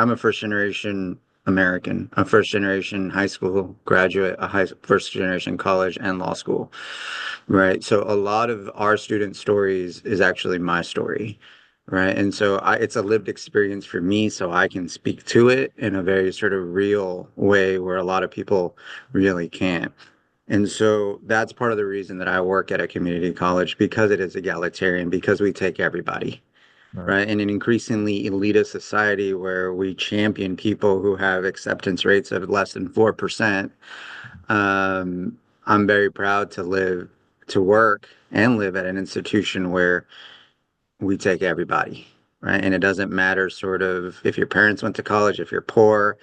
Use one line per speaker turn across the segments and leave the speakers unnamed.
I'm a first generation American, a first generation high school graduate, first generation college and law school, right? So a lot of our student stories is actually my story, right? And so it's a lived experience for me, so I can speak to it in a very sort of real way where a lot of people really can't. And so that's part of the reason that I work at a community college because it is egalitarian, because we take everybody,
Right.
right? In an increasingly elitist society where we champion people who have acceptance rates of less than 4%, I'm very proud to work and live at an institution where we take everybody, right? And it doesn't matter sort of if your parents went to college, if you're poor,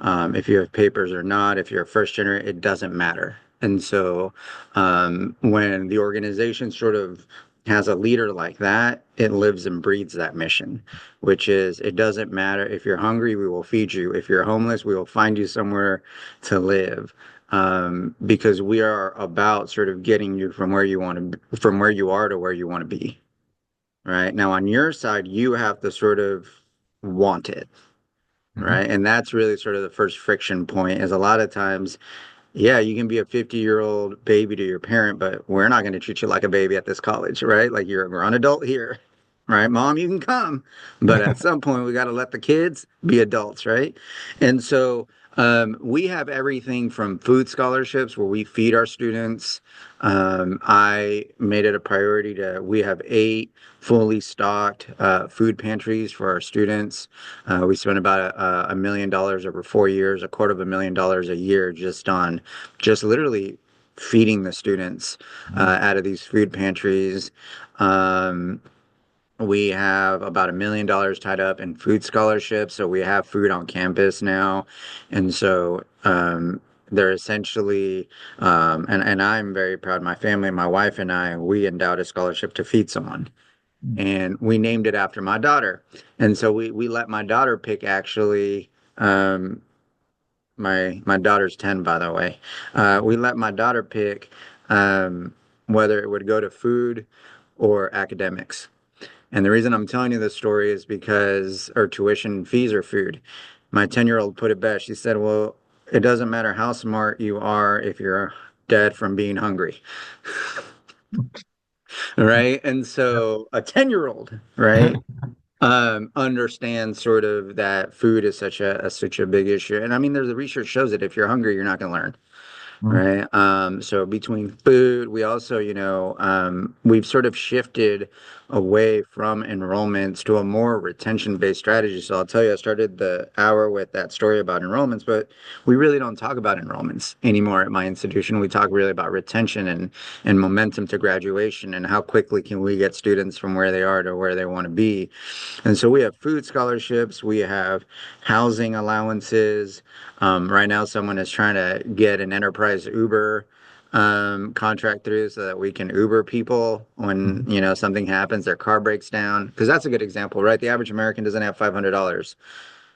if you have papers or not, if you're a first generation, it doesn't matter. And so when the organization sort of has a leader like that, it lives and breathes that mission, which is it doesn't matter if you're hungry, we will feed you. If you're homeless, we will find you somewhere to live. Because we are about sort of getting you from where you want to, from where you are to where you want to be. Right. Now, on your side, you have to sort of want it.
Hmm.
Right. And that's really sort of the first friction point is a lot of times, yeah, you can be a 50-year-old baby to your parent, but we're not going to treat you like a baby at this college. Right. Like you're a grown adult here. Right. Mom, you can come. But at some point, we got to let the kids be adults. Right. And so we have everything from food scholarships where we feed our students. I made it a priority we have 8 fully stocked food pantries for our students. We spend about $1 million over 4 years, $250,000 a year just literally feeding the students out of these food pantries. Um, we have about $1 million tied up in food scholarships, so we have food on campus now, and so they're essentially, and I'm very proud. My family, my wife and I, we endowed a scholarship to feed someone, and we named it after my daughter, and so we let my daughter pick actually. My daughter's 10, by the way. We let my daughter pick whether it would go to food or academics. And the reason I'm telling you this story is because our tuition fees are food. My 10-year-old put it best. She said, well, it doesn't matter how smart you are if you're dead from being hungry. Right. And so a 10-year-old, right, understands sort of that food is such a big issue. And I mean, there's the research shows that if you're hungry, you're not going to learn.
Mhm.
Right. So between food, we also, we've sort of shifted away from enrollments to a more retention-based strategy. So I'll tell you, I started the hour with that story about enrollments, but we really don't talk about enrollments anymore at my institution. We talk really about retention and momentum to graduation and how quickly can we get students from where they are to where they want to be. And so we have food scholarships, we have housing allowances. Right now, someone is trying to get an enterprise Uber contract through so that we can Uber people when,
Mhm.
something happens, their car breaks down. Because that's a good example, right? The average American doesn't have $500.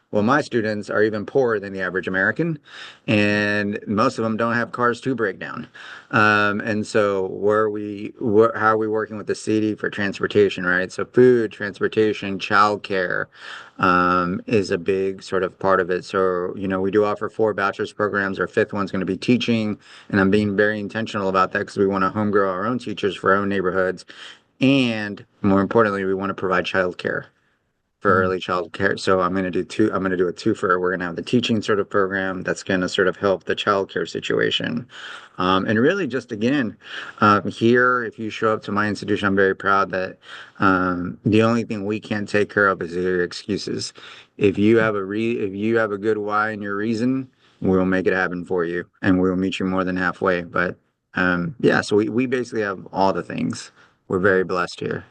Well, my students are even poorer than the average American, and most of them don't have cars to break down. And so, how are we working with the city for transportation, right? So, food, transportation, childcare, is a big sort of part of it. So, we do offer 4 bachelor's programs. Our fifth one's going to be teaching, and I'm being very intentional about that because we want to home grow our own teachers for our own neighborhoods, and more importantly, we want to provide childcare for
Mhm.
early child care. So I'm going to do a twofer. We're going to have the teaching sort of program that's going to sort of help the child care situation. And really just again, here, if you show up to my institution, I'm very proud that the only thing we can't take care of is your excuses. If you have a good why and your reason, we'll make it happen for you and we'll meet you more than halfway. But yeah, so we basically have all the things. We're very
Right.
blessed here.